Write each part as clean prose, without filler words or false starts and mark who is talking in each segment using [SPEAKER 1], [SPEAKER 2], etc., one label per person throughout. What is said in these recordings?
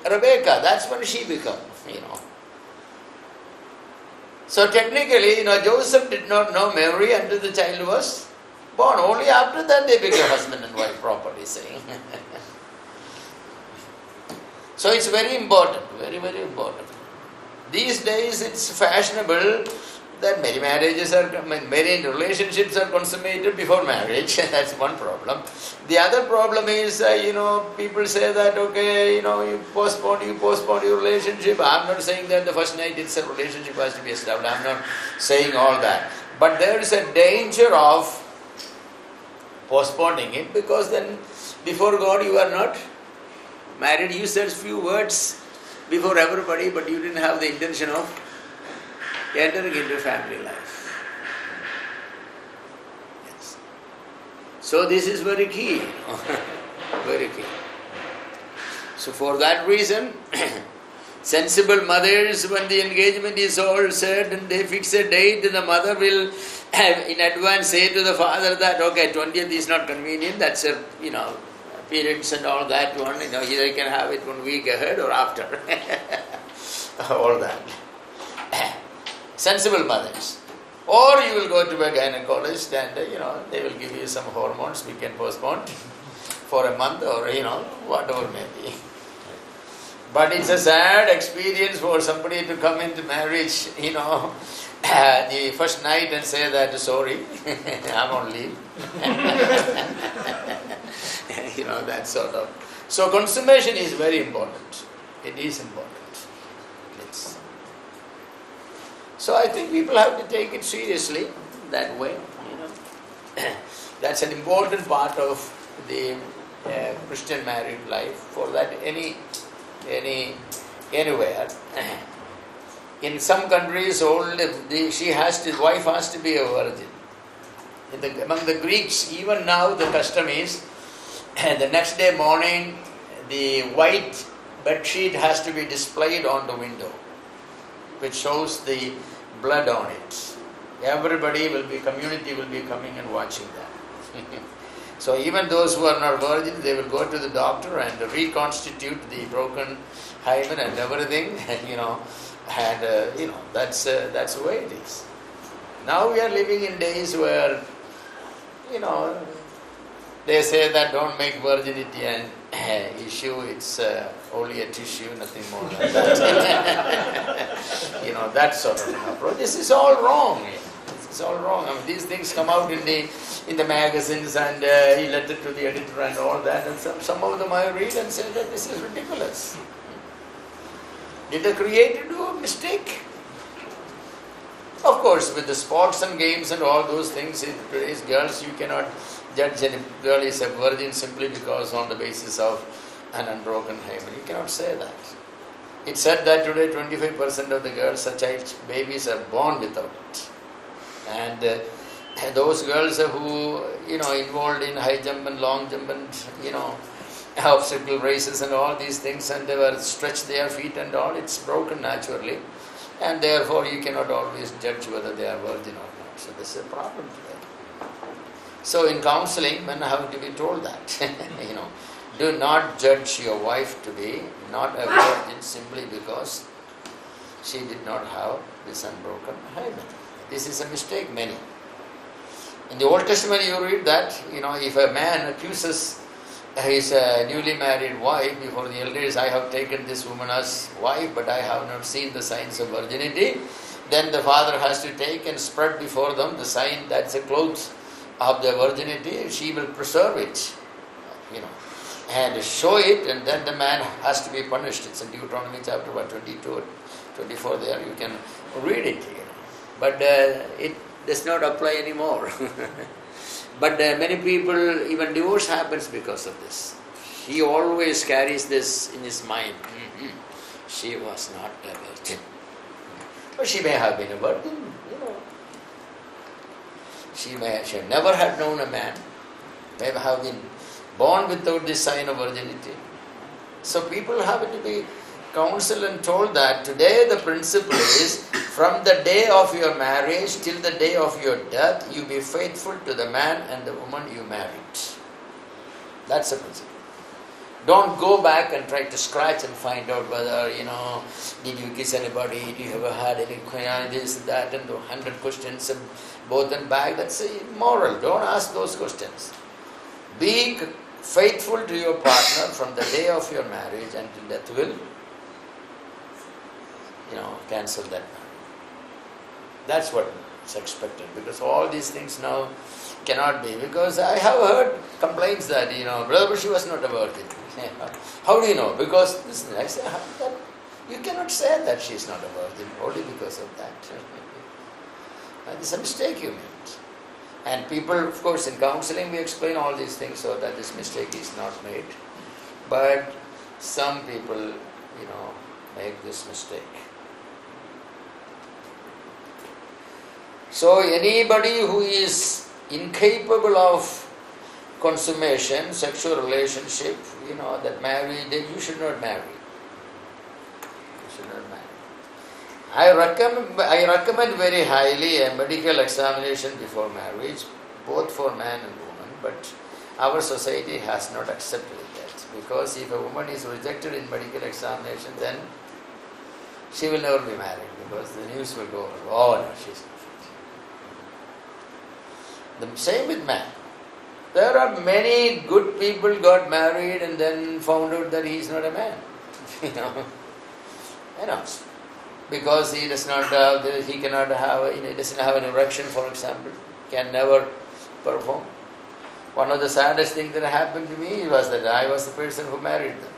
[SPEAKER 1] Rebecca, that's when she became, So technically, Joseph did not know Mary until the child was born. Only after that they became husband and wife properly saying. So it's very important, very, very important. These days it's fashionable that many relationships are consummated before marriage. That's one problem. The other problem is, people say that, okay, you postpone your relationship. I'm not saying that the first night itself relationship has to be established. I'm not saying all that. But there is a danger of postponing it, because then before God you are not married. You said few words before everybody, but you didn't have the intention of entering into family life. Yes. So this is very key. Very key. So for that reason, sensible mothers, when the engagement is all said and they fix a date, the mother will in advance say to the father that, okay, 20th is not convenient, that's a, periods and all that one, either you can have it 1 week ahead or after. All that. Sensible mothers. Or you will go to a gynecologist and, they will give you some hormones, we can postpone for a month or, whatever may be. But it's a sad experience for somebody to come into marriage, the first night and say that, sorry, I'm on leave. That sort of. So consummation is very important. It is important. So I think people have to take it seriously that way. That's an important part of the Christian married life. For that, anywhere. In some countries, wife has to be a virgin. Among the Greeks, even now the custom is, the next day morning, the white bed sheet has to be displayed on the window, which shows the blood on it. Community will be coming and watching that. So even those who are not virgin, they will go to the doctor and reconstitute the broken hymen and everything, that's the way it is. Now we are living in days where, they say that don't make virginity an issue, it's only a tissue, nothing more than that. That sort of approach. This is all wrong. This is all wrong. These things come out in the magazines and he letter to the editor and all that, and some of them I read and say that this is ridiculous. Did the Creator do a mistake? Of course, with the sports and games and all those things, today's girls, you cannot judge any girl is a virgin simply because on the basis of an unbroken hymen. You cannot say that. It's said that today 25% of the girls, babies are born without it. And those girls who, involved in high jump and long jump and, obstacle races and all these things, and they were stretched their feet and all, it's broken naturally. And therefore you cannot always judge whether they are virgin or not. So this is a problem today. So in counseling, men have to be told that, do not judge your wife to be not a virgin simply because she did not have this unbroken hymen. This is a mistake, many. In the Old Testament you read that, if a man accuses his newly married wife before the elders, I have taken this woman as wife, but I have not seen the signs of virginity, then the father has to take and spread before them the sign, that's a cloth of the virginity, she will preserve it, and show it, and then the man has to be punished. It's in Deuteronomy chapter 22 or 24 there, you can read it. But it does not apply anymore. But many people, even divorce happens because of this. He always carries this in his mind. She was not a virgin. But she may have been a virgin, She never had known a man, may have been born without this sign of virginity. So people have to be counseled and told that today the principle is, from the day of your marriage till the day of your death, you be faithful to the man and the woman you married. That's the principle. Don't go back and try to scratch and find out whether, did you kiss anybody, did you ever had any, this, that, and 100 questions, both and back. That's immoral. Don't ask those questions. Be faithful to your partner from the day of your marriage until death will, cancel that marriage. That's what is expected, because all these things now cannot be. Because I have heard complaints that, Brother she was not a virgin. How do you know? Because listen, I say, you cannot say that she is not a virgin only because of that. It's a mistake you made. And people, of course, in counseling we explain all these things so that this mistake is not made. But some people, make this mistake. So anybody who is incapable of consummation, sexual relationship, that marriage, then you should not marry. You should not marry. I recommend very highly a medical examination before marriage, both for man and woman, but our society has not accepted that. Because if a woman is rejected in medical examination, then she will never be married, because the news will go, oh no, she's not fit. The same with man. There are many good people got married and then found out that he is not a man. Because he does not have, he cannot have, he doesn't have an erection, for example, can never perform. One of the saddest things that happened to me was that I was the person who married them.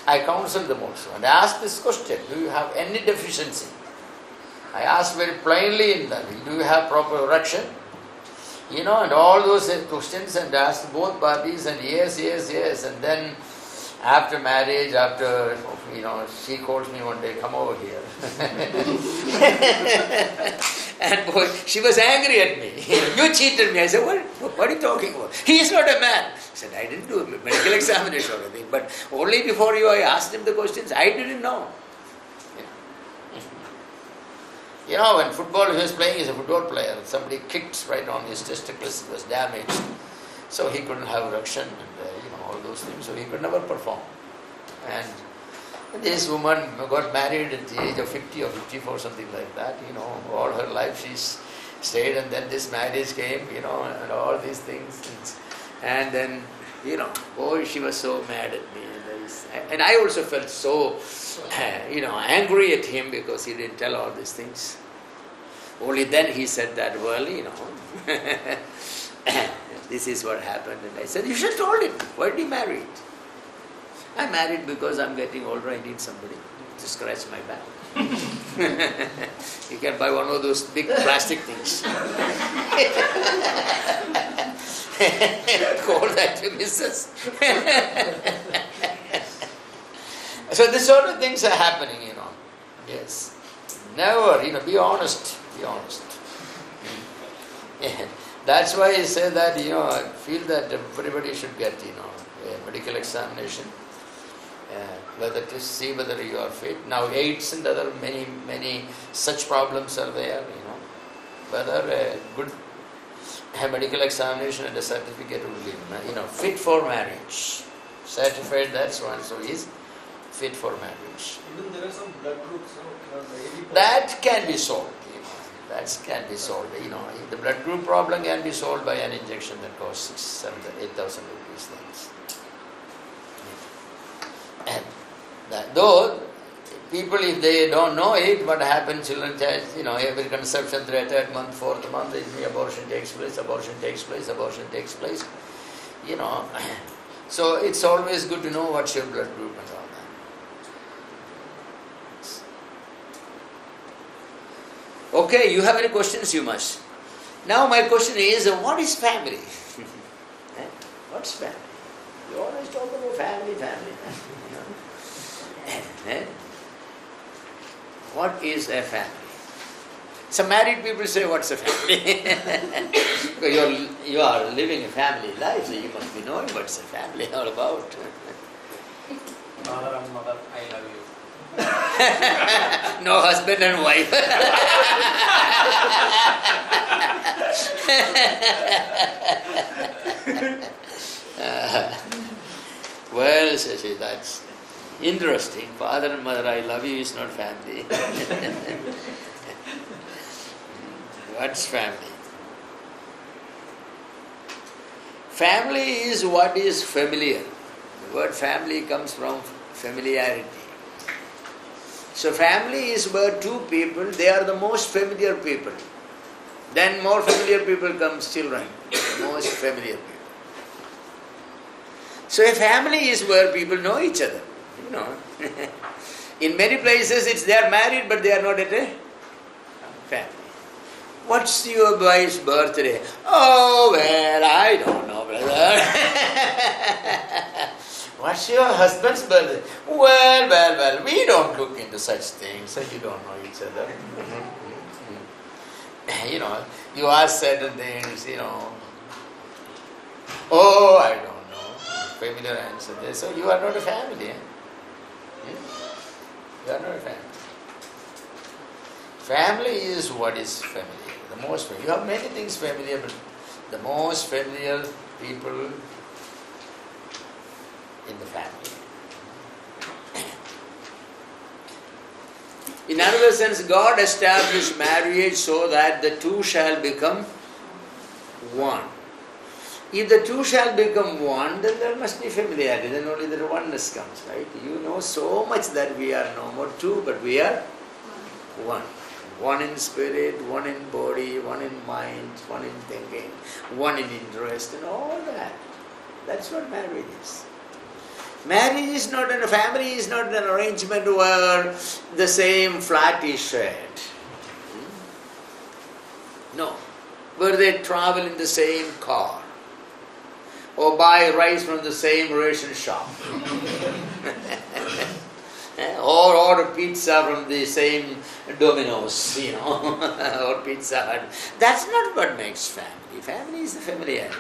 [SPEAKER 1] I counseled them also and I asked this question, do you have any deficiency? I asked very plainly in that, do you have proper erection? And all those questions, and asked both parties, and yes. And then after marriage, she calls me one day, come over here. And boy, she was angry at me. You cheated me. I said, what are you talking about? He is not a man. I said, I didn't do a medical examination or anything, but only before you I asked him the questions. I didn't know. When football, he was playing as a football player, somebody kicked right on his testicles, it was damaged. So he couldn't have erection and all those things, so he could never perform. And this woman got married at the age of 50 or 54, something like that. All her life she's stayed, and then this marriage came, and all these things. And then, she was so mad at me. And I also felt so, angry at him because he didn't tell all these things. Only then he said that, well, this is what happened. And I said, you should have told him. Why did you marry it? I married because I'm getting older, I need somebody to scratch my back. You can buy one of those big plastic things. Call that to Mrs. So this sort of things are happening, Yes. Never, be honest. Be honest. Yeah. That's why I say that, I feel that everybody should get, a medical examination, whether to see whether you are fit. Now AIDS and other many such problems are there, whether a good medical examination and a certificate will be, fit for marriage. Certified that so-and-so is fit for marriage.
[SPEAKER 2] Even there are some blood groups,
[SPEAKER 1] that can be solved. That can be solved. The blood group problem can be solved by an injection that costs 6,000, 8,000 rupees. And though people, if they don't know it, what happens? Children, every conception, 3rd month, 4th month, abortion takes place. So it's always good to know what's your blood group and all that. Okay, you have any questions, you must. Now my question is, what is family? What's family? You always talk about family. What is a family? Some married people say, what's a family? Because you are living a family life, so you must be knowing what's a family all about.
[SPEAKER 2] Father and mother, I love you.
[SPEAKER 1] No husband and wife. Well, Shashi, that's interesting. Father and mother, I love you is not family. What's family? Family is what is familiar. The word family comes from familiarity. So family is where two people, they are the most familiar people. Then more familiar people comes children, the most familiar people. So a family is where people know each other. You know. In many places they are married but they are not at a family. What's your wife's birthday? Oh, well, I don't know, brother. What's your husband's birthday? Well, we don't look into such things, so you don't know each other. You know, you ask certain things, oh, I don't know. Familiar answer there. So you are not a family. You are not a family. Family is what is familiar. The most familiar. You have many things familiar, but the most familiar people in the family. In another sense, God established marriage so that the two shall become one. If the two shall become one, then there must be familiarity. Then only the oneness comes, right? You know so much that we are no more two, but we are one. One in spirit, one in body, one in mind, one in thinking, one in interest, and all that. That's what marriage is. Marriage is not, a family is not an arrangement where the same flat is shared. No. Where they travel in the same car or buy rice from the same ration shop or order pizza from the same Domino's, or Pizza Hut. That's not what makes family. Family is the familiarity.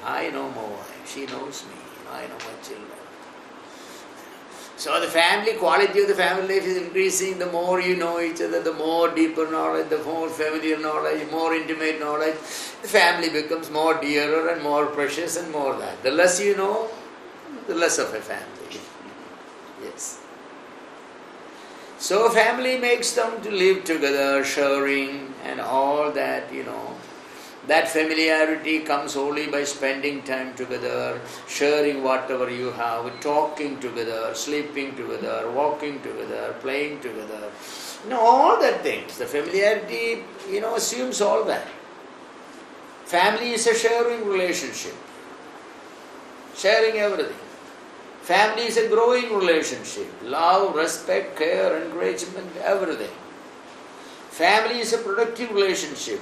[SPEAKER 1] I know my wife, she knows me, I know my children. So the family, quality of the family life is increasing. The more you know each other, the more deeper knowledge, the more familiar knowledge, more intimate knowledge, the family becomes more dearer and more precious and more that. The less you know, the less of a family. Yes. So family makes them to live together, sharing and all that, That familiarity comes only by spending time together, sharing whatever you have, talking together, sleeping together, walking together, playing together. All that things. The familiarity, assumes all that. Family is a sharing relationship. Sharing everything. Family is a growing relationship. Love, respect, care, encouragement, everything. Family is a productive relationship.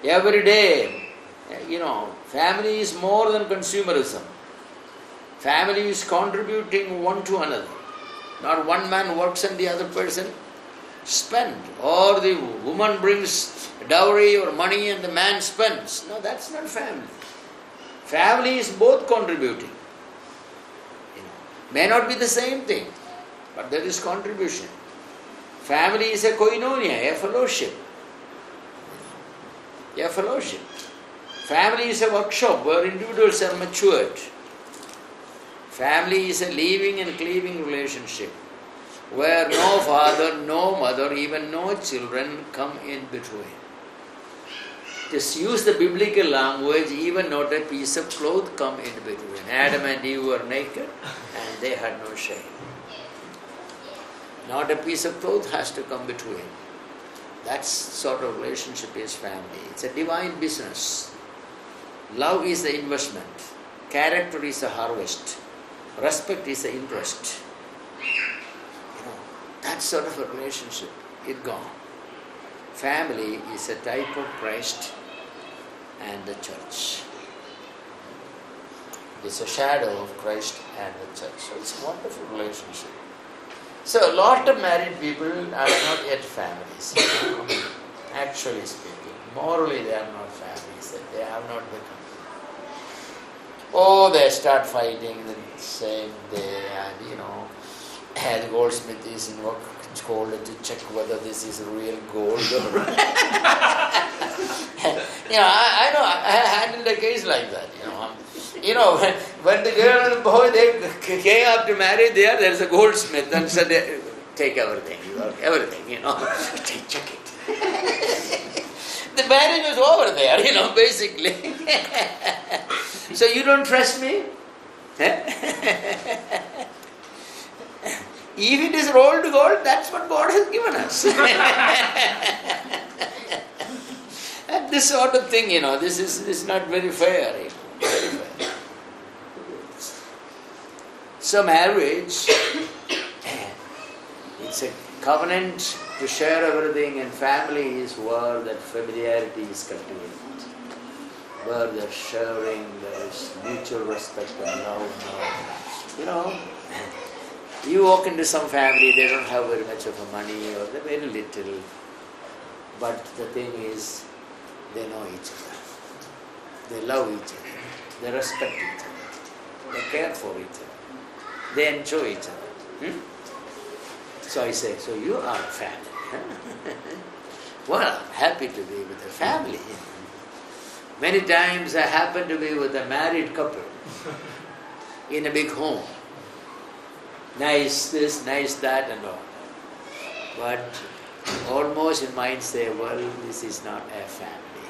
[SPEAKER 1] Every day, family is more than consumerism. Family is contributing one to another. Not one man works and the other person spends. Or the woman brings dowry or money and the man spends. No, that's not family. Family is both contributing. May not be the same thing, but there is contribution. Family is a koinonia, a fellowship. A fellowship. Family is a workshop where individuals are matured. Family is a living and cleaving relationship where no father, no mother, even no children come in between. Just use the biblical language, even not a piece of cloth come in between. Adam and Eve were naked and they had no shame. Not a piece of cloth has to come between. That sort of relationship is family. It's a divine business. Love is the investment. Character is the harvest. Respect is the interest. That sort of a relationship is gone. Family is a type of Christ and the church. It's a shadow of Christ and the church. So it's a wonderful relationship. So a lot of married people are not yet families. Actually speaking, morally they are not families. They have not become. Oh, they start fighting the same day, and the goldsmith is called to check whether this is real gold or not. I know I handled a case like that. when the girl and the boy, they came up to marry, there's a goldsmith and said, take everything, everything, check it. The marriage was over there, basically. So you don't trust me? If it is rolled gold, that's what God has given us. And this sort of thing, this is not very fair. Very fair. So marriage, it's a covenant to share everything, and family is where that familiarity is cultivated, where there's sharing, there's mutual respect and love. You walk into some family, they don't have very much of a money or they're very little, but the thing is, they know each other, they love each other, they respect each other, they care for each other, they enjoy each other. So I say, so you are a family. Well, I'm happy to be with a family. Many times I happen to be with a married couple in a big home. Nice this, nice that and all. But almost in mind say, well, this is not a family.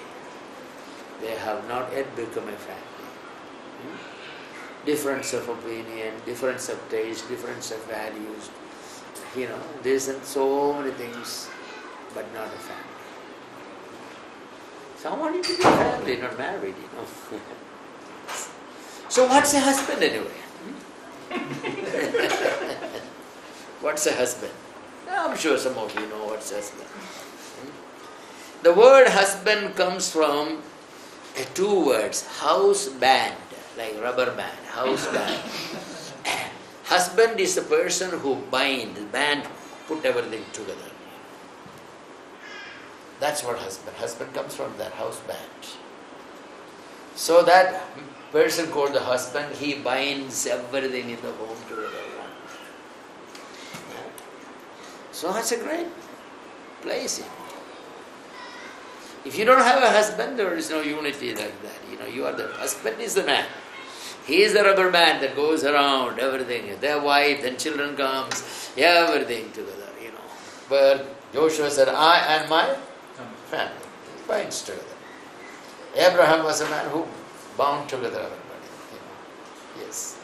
[SPEAKER 1] They have not yet become a family. Difference of opinion, difference of taste, difference of values. There's so many things, but not a family. So I want you to be a family, not married, So what's a husband anyway? What's a husband? I'm sure some of you know what's a husband. The word husband comes from two words, house band, like rubber band, house band. Husband is the person who band, put everything together. That's what husband. Husband comes from that house band. So that person called the husband, he binds everything in the home together. So that's a great place. If you don't have a husband, there is no unity like that. You are the husband is the man. He is the rubber band that goes around everything. Their wife, then children comes, everything together. Where Joshua said, I and my family. He binds together. Abraham was a man who bound together everybody. Yes.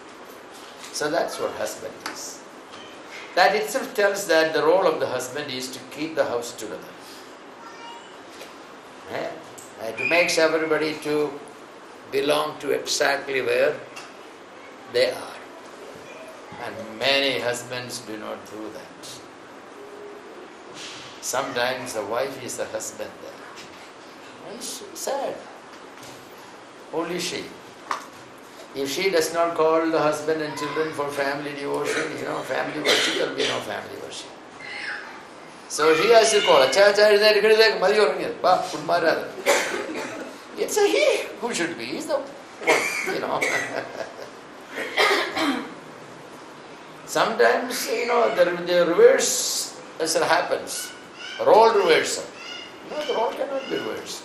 [SPEAKER 1] So that's what husband is. That itself tells that the role of the husband is to keep the house together. To make everybody to belong to exactly where they are. And many husbands do not do that. Sometimes the wife is the husband there. It's sad. Only she. If she does not call the husband and children for family devotion, family worship, there will be no family worship. So she has to call. It's a he who should be. He's the one, Sometimes, the reverse happens. Role reversal. The role cannot be reversed.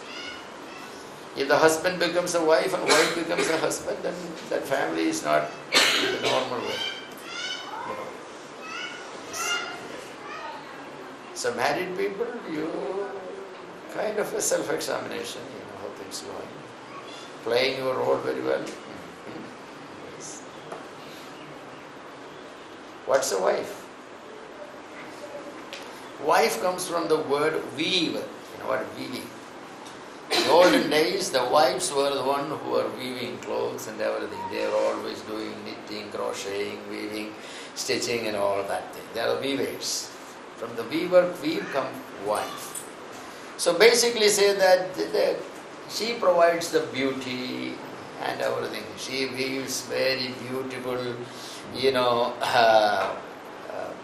[SPEAKER 1] If the husband becomes a wife and wife becomes a husband, then that family is not in the normal way. So married people, you kind of a self-examination, how things are going. Playing your role very well. Yes. What's a wife? Wife comes from the word weave. What weaving? In the olden days, the wives were the one who were weaving clothes and everything. They were always doing knitting, crocheting, weaving, stitching and all that thing. They are weavers. From the weave comes wife. So basically say that she provides the beauty and everything. She weaves very beautiful,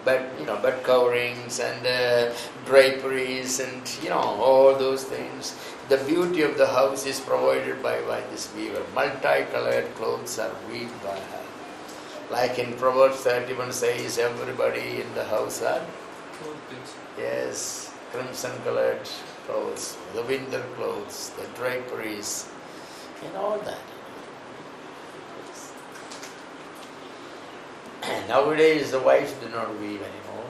[SPEAKER 1] bed coverings and draperies and all those things. The beauty of the house is provided by this weaver. Multicolored clothes are weaved by her. Like in Proverbs 31 says, everybody in the house are crimson colored clothes, the winter clothes, the draperies, and all that. Nowadays the wives do not weave anymore.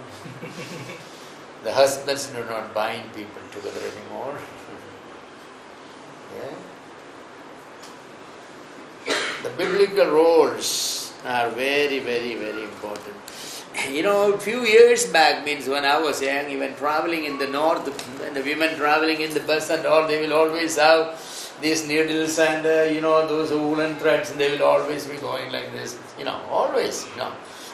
[SPEAKER 1] The husbands do not bind people together anymore. Yeah? The biblical roles are very, very, very important. A few years back, means when I was young, even traveling in the north, and the women traveling in the bus and all, they will always have these needles and those woolen threads, and they will always be going like this, always,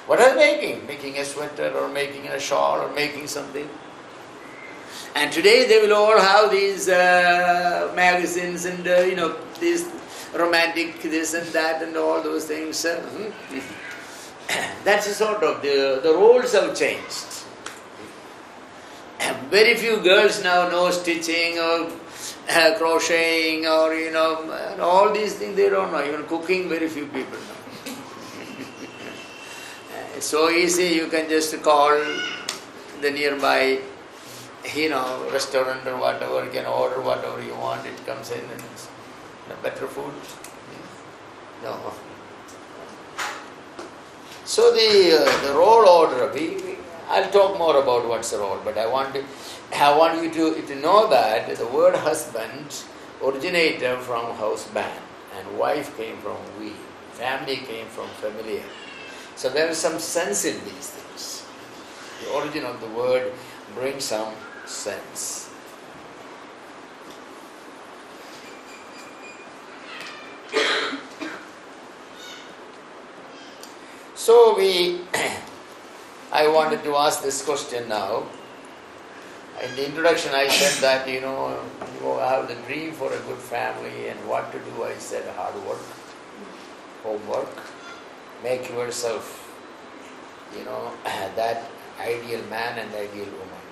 [SPEAKER 1] What are they making? Making a sweater or making a shawl or making something. And today they will all have these magazines and these romantic this and that and all those things. That's the sort of, the roles have changed. Very few girls now know stitching or crocheting or all these things they don't know. Even cooking, very few people know. It's so easy, you can just call the nearby restaurant or whatever, you can order whatever you want, it comes in and it's better food. No. So the role order, I'll talk more about what's the role, but I want you to know that the word husband originated from husband and wife came from we, family came from familiar. So there is some sense in these things. The origin of the word brings some sense. So I wanted to ask this question now. In the introduction I said that, you have the dream for a good family and what to do. I said hard work, homework, make yourself, that ideal man and ideal woman.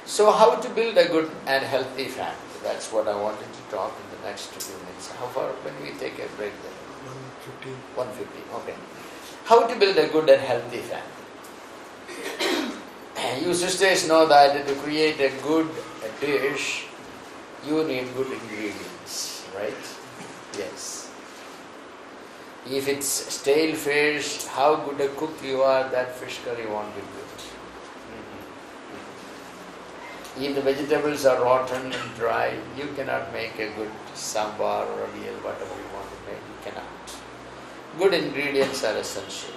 [SPEAKER 1] So how to build a good and healthy family? That's what I wanted to talk in the next few minutes. How far when we take a break then? 1:15, okay. How to build a good and healthy family? You sisters know that to create a good dish, you need good ingredients, right? Yes. If it's stale fish, how good a cook you are, that fish curry won't be good. If the vegetables are rotten and dry, you cannot make a good sambar or a meal, whatever you want to make, you cannot. Good ingredients are essential.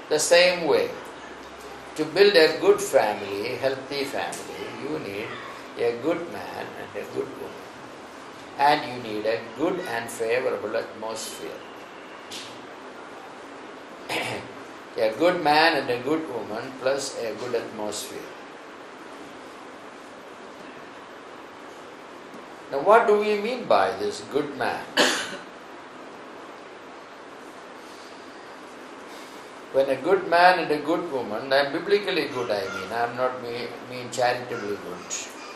[SPEAKER 1] The same way, to build a good family, healthy family, you need a good man and a good woman. And you need a good and favorable atmosphere. A good man and a good woman plus a good atmosphere. Now what do we mean by this good man? When a good man and a good woman, I'm biblically good I'm not mean charitably good.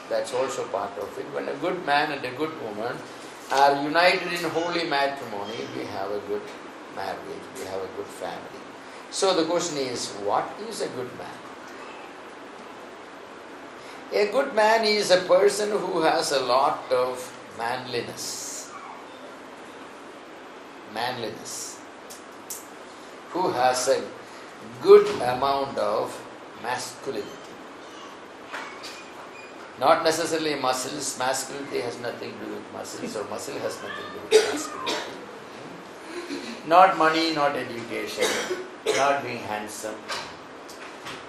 [SPEAKER 1] That's also part of it. When a good man and a good woman are united in holy matrimony, we have a good marriage, we have a good family. So the question is, what is a good man? A good man is a person who has a lot of manliness. Who has a good amount of masculinity. Not necessarily muscles. Masculinity has nothing to do with muscles, or muscle has nothing to do with masculinity. Not money, not education, not being handsome,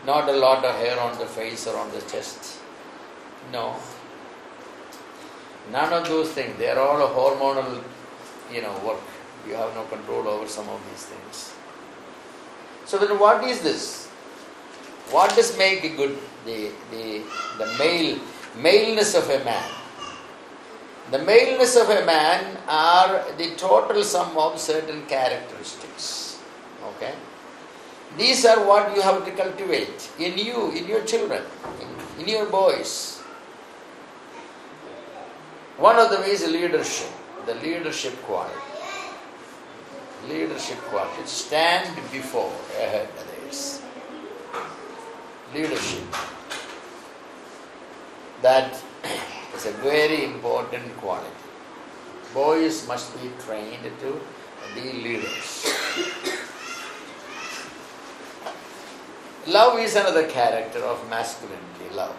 [SPEAKER 1] not a lot of hair on the face or on the chest. No. None of those things. They are all a hormonal, work. You have no control over some of these things. So then what is this? What does make a good, the maleness of a man? The maleness of a man are the total sum of certain characteristics. Okay? These are what you have to cultivate in you, in your children, in your boys. One of them is leadership, the leadership quality. Leadership quality. Stand before, ahead others. Leadership. That is a very important quality. Boys must be trained to be leaders. Love is another character of masculinity, love.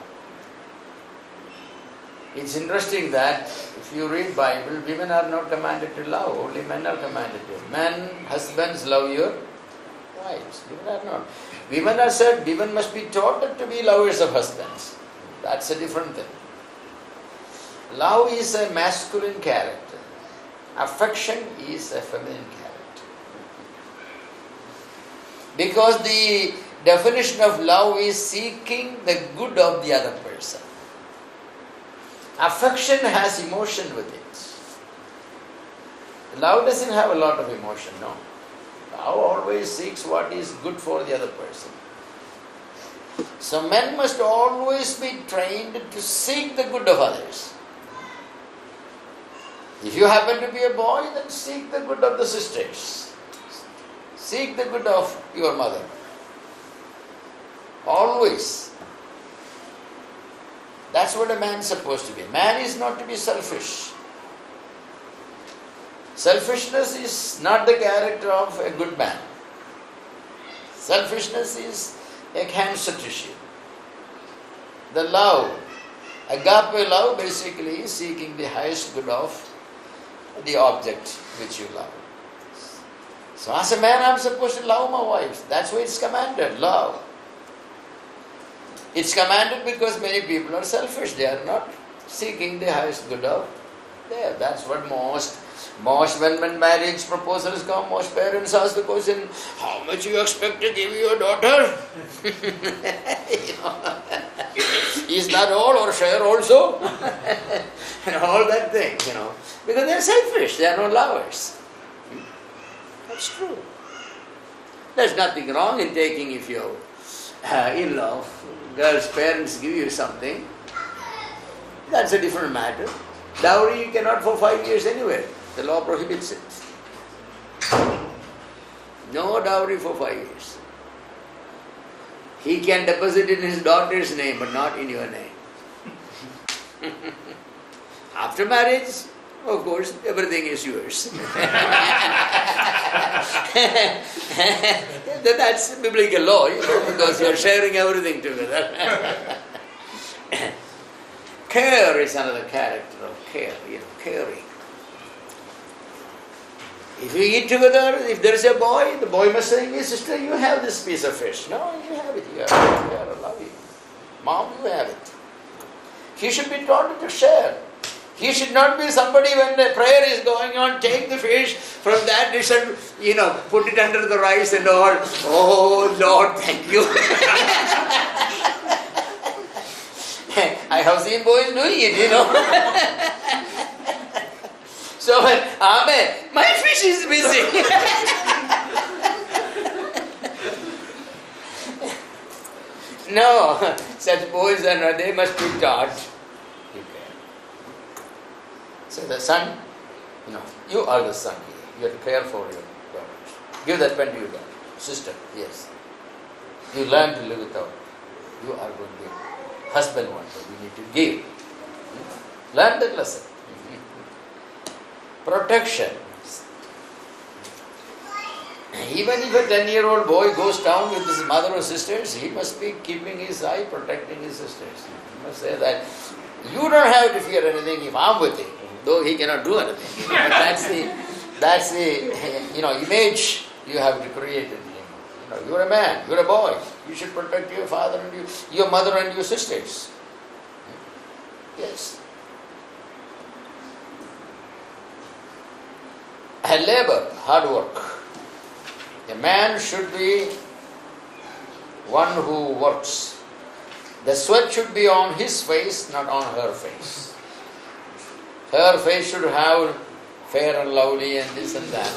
[SPEAKER 1] It's interesting that if you read Bible, women are not commanded to love, only men are commanded to. Men, husbands, love your wives. Women are not. Women are said, women must be taught to be lovers of husbands. That's a different thing. Love is a masculine character. Affection is a feminine character. Because the definition of love is seeking the good of the other person. Affection has emotion with it. Love doesn't have a lot of emotion, no. Love always seeks what is good for the other person. So men must always be trained to seek the good of others. If you happen to be a boy, then seek the good of the sisters. Seek the good of your mother. Always. That's what a man is supposed to be. Man is not to be selfish. Selfishness is not the character of a good man. Selfishness is a cancer tissue. The love, agape love, basically is seeking the highest good of the object which you love. So as a man, I'm supposed to love my wife. That's why it's commanded, love. It's commanded because many people are selfish. They are not seeking the highest good of there. That's what most when marriage proposals come, most parents ask the question, how much you expect to give your daughter? Is that all or share also? And all that thing, Because they are selfish, they are not lovers. That's true. There's nothing wrong in taking if your in-law, girl's parents give you something. That's a different matter. Dowry you cannot for 5 years anywhere. The law prohibits it. No dowry for 5 years. He can deposit it in his daughter's name, but not in your name. After marriage, of course, everything is yours. That's biblical law, because you are sharing everything together. Care is another character of care, caring. If you eat together, if there is a boy, the boy must say, sister, you have this piece of fish. No, you have it. You have it. I love you. Mom, you have it. He should be taught to share. He should not be somebody when the prayer is going on, take the fish from that dish and, put it under the rice and all. Oh, Lord, thank you. I have seen boys doing it, So, Amen, my fish is busy. No, such boys are not, they must be taught. So the son, you are the son here. You have to care for your daughters. Give that pen to your daughter. Sister, yes. You learn to live without. You are going to give. Husband one day, you need to give. Learn that lesson. Protection. Even if a 10-year-old boy goes down with his mother or sisters, he must be keeping his eye, protecting his sisters. He must say that, you don't have to fear anything if I'm with him, though he cannot do anything. That's the image you have to create in him. You're a man, you're a boy. You should protect your father and your mother and your sisters. Yes. And labor, hard work. A man should be one who works. The sweat should be on his face, not on her face. Her face should have fair and lovely and this and that.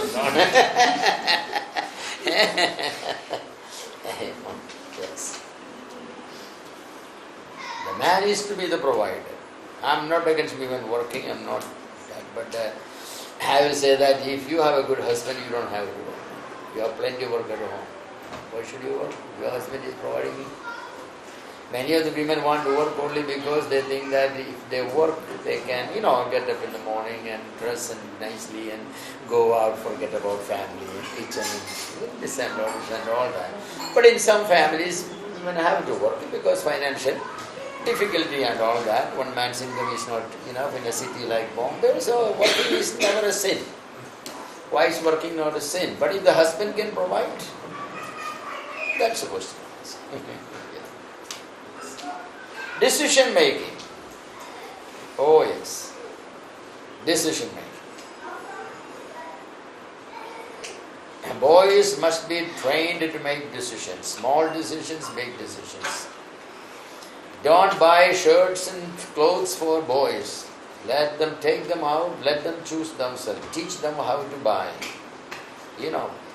[SPEAKER 1] Yes. The man is to be the provider. I'm not against women working, I'm not that, but I will say that if you have a good husband, you don't have to work. You have plenty of work at home. Why should you work? Your husband is providing you. Many of the women want to work only because they think that if they work, they can, get up in the morning and dress and nicely and go out, forget about family, kitchen, this and all that. But in some families, women have to work because financial difficulty and all that. One man's income is not enough in a city like Bombay, so working is never a sin. Why is working not a sin? But if the husband can provide, that's a question. Decision making. Oh yes. Decision making. And boys must be trained to make decisions. Small decisions, big decisions. Don't buy shirts and clothes for boys. Let them take them out, let them choose themselves. Teach them how to buy.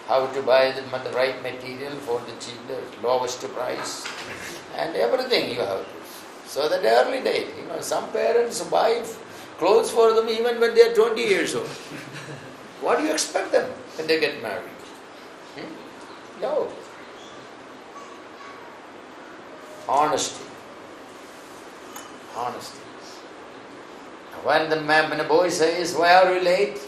[SPEAKER 1] How to buy the right material for the lowest price. And everything you have to. So that early date, some parents buy clothes for them even when they are 20 years old. What do you expect them when they get married? No. Honesty. When a boy says, "Why are you late?"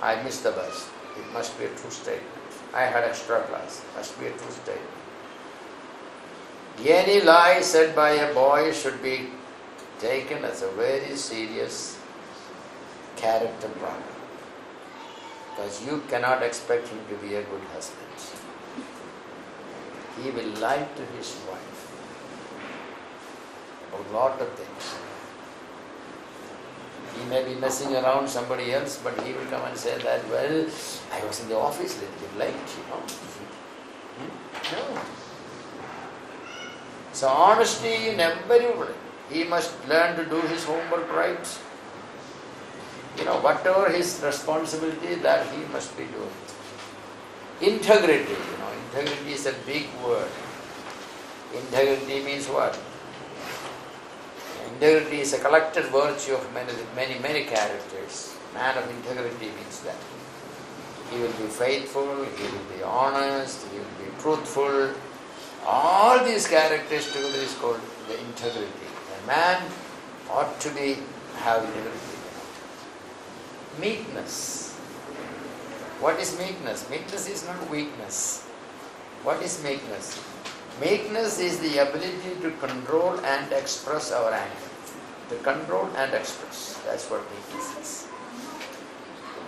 [SPEAKER 1] "I missed the bus." It must be a true statement. "I had extra class." Must be a true statement. Any lie said by a boy should be taken as a very serious character problem. Because you cannot expect him to be a good husband. He will lie to his wife about a lot of things. He may be messing around somebody else, but he will come and say that, "Well, I was in the office a little bit late, No. So honesty in every way. He must learn to do his homework right. Whatever his responsibility, that he must be doing. Integrity, integrity is a big word. Integrity means what? Integrity is a collected virtue of many characters. Man of integrity means that. He will be faithful, he will be honest, he will be truthful. All these characters together is called the integrity. A man ought to have integrity. Meekness. What is meekness? Meekness is not weakness. What is meekness? Meekness is the ability to control and express our anger. To control and express. That's what meekness is.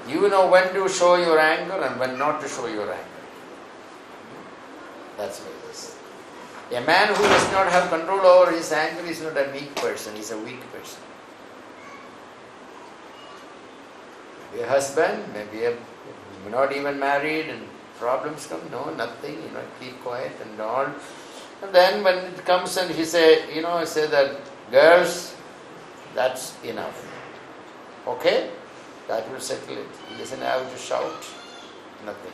[SPEAKER 1] You know when to show your anger and when not to show your anger. That's what it is. A man who does not have control over his anger is not a meek person, he's a weak person. Maybe a husband, maybe not even married and problems come, no, nothing, keep quiet and all. And then when it comes and he say that, "Girls, that's enough." Okay? That will settle it. He doesn't have to shout, nothing.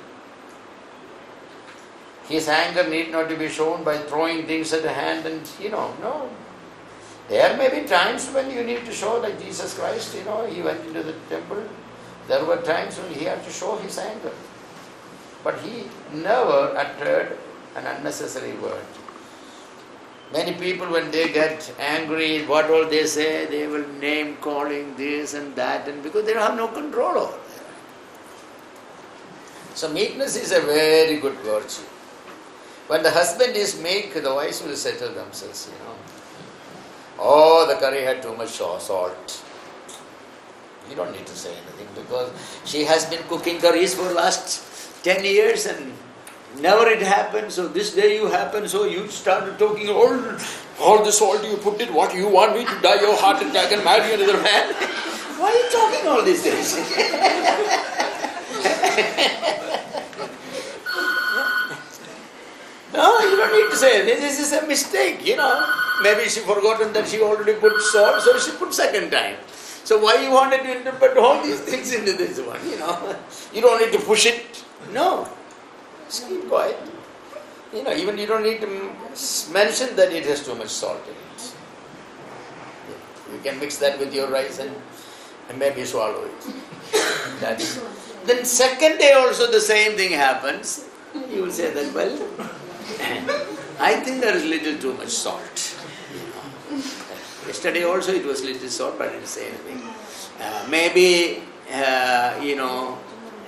[SPEAKER 1] His anger need not to be shown by throwing things at the hand and, no. There may be times when you need to show, like Jesus Christ, he went into the temple. There were times when he had to show his anger. But he never uttered an unnecessary word. Many people, when they get angry, what all they say, they will name calling this and that, and because they have no control over it. So meekness is a very good virtue. When the husband is meek, the wives will settle themselves, "Oh, the curry had too much salt." You don't need to say anything because she has been cooking curries for last 10 years and never it happened. So this day you happened, so you started talking, all the salt you put it, what you want me to die of heart attack and marry another man? Why are you talking all these things? No, you don't need to say anything. This is a mistake, Maybe she forgotten that she already put salt, so she put second time. So why you wanted to interpret all these things into this one, You don't need to push it. No. Just keep quiet. Even you don't need to mention that it has too much salt in it. You can mix that with your rice and maybe swallow it. Then second day also the same thing happens. You will say that, well, I think there is little too much salt. Yesterday also it was little salt, but I didn't say anything. Maybe,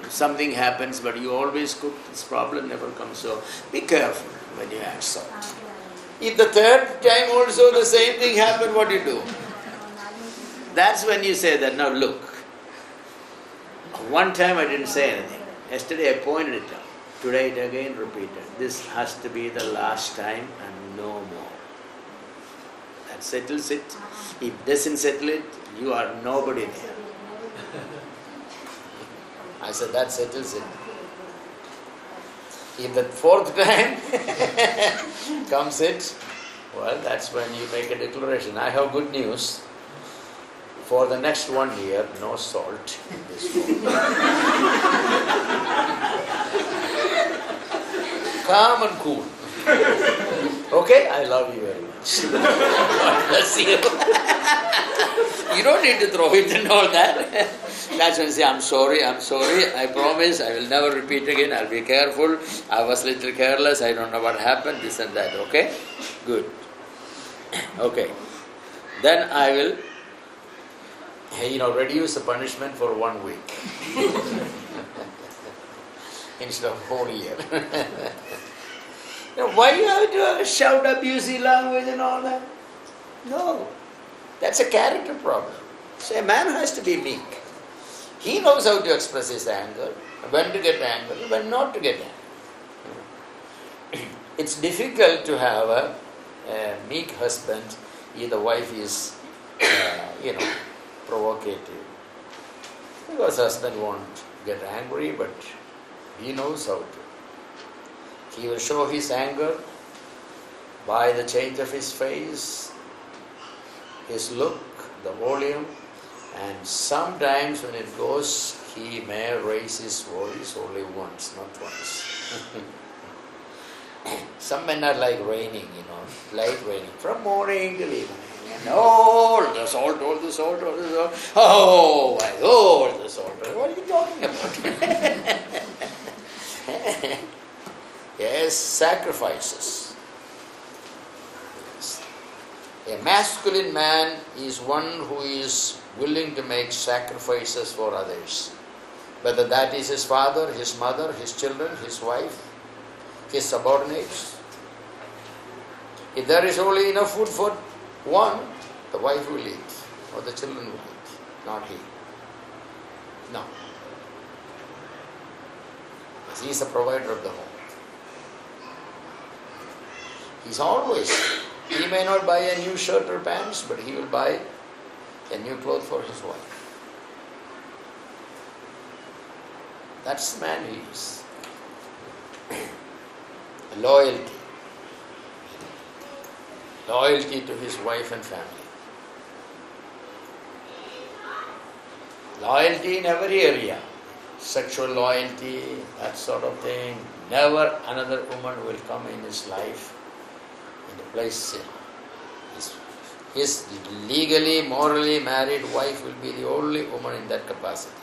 [SPEAKER 1] something happens, but you always cook, this problem never comes. So be careful when you add salt. If the third time also the same thing happened, what do you do? That's when you say that, now look, one time I didn't say anything. Yesterday I pointed it out. Today it again repeated. This has to be the last time and no more. That settles it. If it doesn't settle it, you are nobody there. I said, that settles it. If the fourth time comes it, well, that's when you make a declaration. I have good news. For the next 1 year, no salt in this food. Calm and cool. Okay? I love you very much. God bless you. You don't need to throw it and all that. That's when you say, I'm sorry, I promise, I will never repeat again, I'll be careful, I was a little careless, I don't know what happened, this and that, okay? Good. Okay. Then I will, reduce the punishment for 1 week. Instead of whole year. Why you have to shout abusive language and all that? No. That's a character problem. So a man has to be meek. He knows how to express his anger, when to get angry, when not to get angry. It's difficult to have a meek husband if the wife is, provocative. Because husband won't get angry, but he knows how to. He will show his anger by the change of his face, his look, the volume, and sometimes when it goes, he may raise his voice only once, not twice. Some men are like raining, light raining, from morning till evening. And all the salt, all the salt, all the salt. Oh, my, all the salt. What are you talking about? Yes, sacrifices. A masculine man is one who is willing to make sacrifices for others. Whether that is his father, his mother, his children, his wife, his subordinates. If there is only enough food for one, the wife will eat, or the children will eat, not he. No. Because he is the provider of the home. He's always, he may not buy a new shirt or pants, but he will buy a new cloth for his wife. That's the man he is. Loyalty. Loyalty to his wife and family. Loyalty in every area. Sexual loyalty, that sort of thing. Never another woman will come in his life in the place. His legally, morally married wife will be the only woman in that capacity.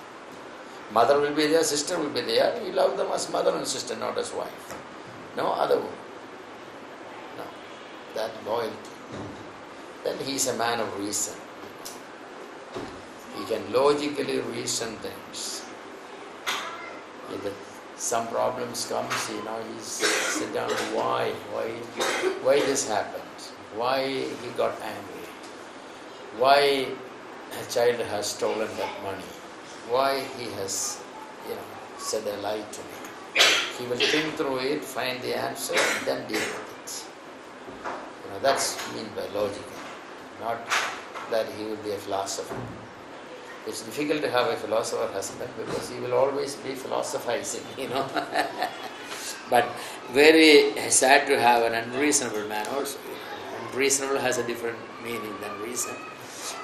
[SPEAKER 1] Mother will be there, sister will be there. He loves them as mother and sister, not as wife. No other woman. No. That loyalty. Then he is a man of reason. He can logically reason things. If some problems comes, he sit down, why this happened? Why he got angry? Why a child has stolen that money? Why he has, said a lie to me? He will think through it, find the answer, and then deal with it. That's meant by logical, not that he will be a philosopher. It's difficult to have a philosopher husband because he will always be philosophizing, But very sad to have an unreasonable man also. Unreasonable has a different meaning than reason,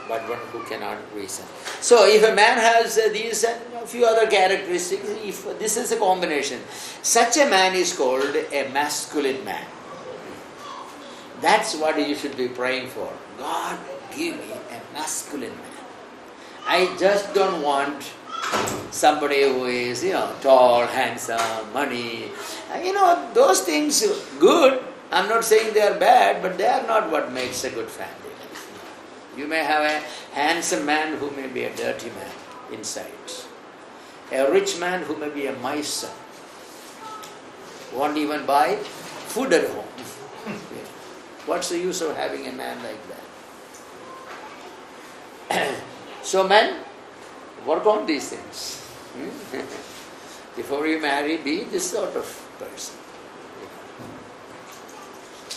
[SPEAKER 1] but one who cannot reason. So if a man has these and a few other characteristics, if this is a combination, such a man is called a masculine man. That's what you should be praying for. God, give me a masculine man. I just don't want somebody who is, tall, handsome, money. Those things good. I'm not saying they are bad, but they are not what makes a good family. You may have a handsome man who may be a dirty man inside. A rich man who may be a miser. Won't even buy food at home. What's the use of having a man like that? So men, work on these things. Before you marry, be this sort of person.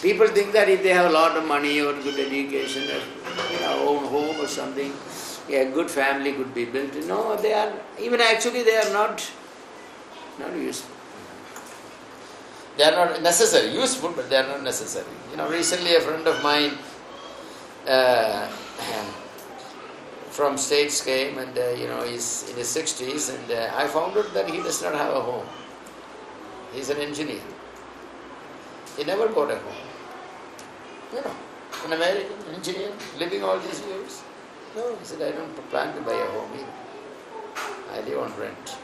[SPEAKER 1] People think that if they have a lot of money or good education, or own home or something, a good family could be built. No, they are not useful. They are not necessary, useful, but they are not necessary. Recently a friend of mine from States came and he's in his 60s and I found out that he does not have a home. He's an engineer. He never got a home. An American engineer living all these years. No, he said, I don't plan to buy a home either. I live on rent.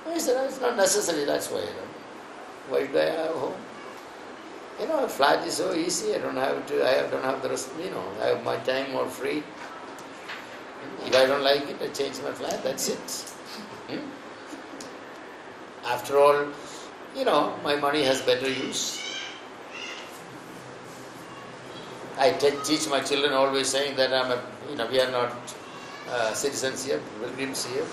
[SPEAKER 1] I said, it's not necessary, that's why. Why do I have a home? A flat is so easy, I don't have the rest, I have my time more free. If I don't like it, I change my flat, that's it. After all, my money has better use. I teach my children always saying that we are not citizens here, pilgrims here.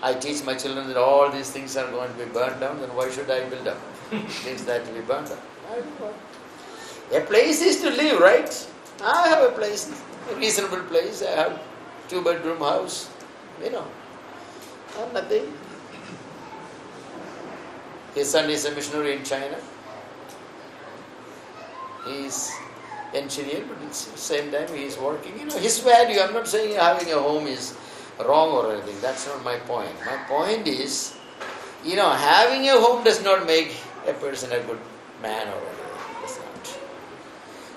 [SPEAKER 1] I teach my children that all these things are going to be burned down, then why should I build up things that will be burned down? I don't know. A place is to live, right? I have a place, a reasonable place. I have 2-bedroom house, nothing. His son is a missionary in China. He is engineer, but at the same time he is working. His value, I'm not saying having a home is wrong or anything. That's not my point. My point is, having a home does not make a person a good man or whatever. Does not.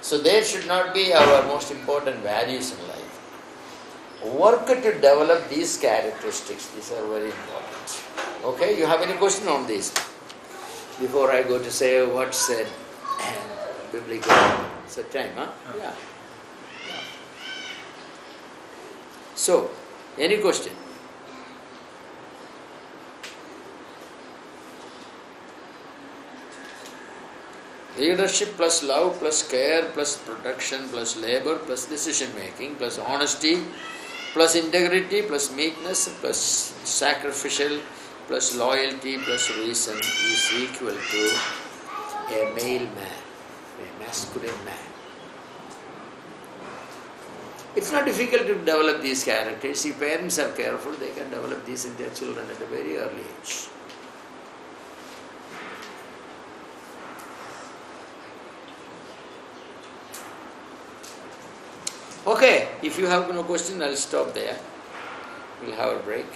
[SPEAKER 1] So there should not be our most important values in life. Work to develop these characteristics. These are very important. Okay, you have any question on this? Before I go to say what's said biblically. It's a time, huh? Yeah. So, any question? Leadership plus love plus care plus protection plus labor plus decision making plus honesty plus integrity plus meekness plus sacrificial plus loyalty plus reason is equal to a male man, a masculine man. It's not difficult to develop these characters. If parents are careful, they can develop these in their children at a very early age. Okay, if you have no question, I'll stop there. We'll have a break.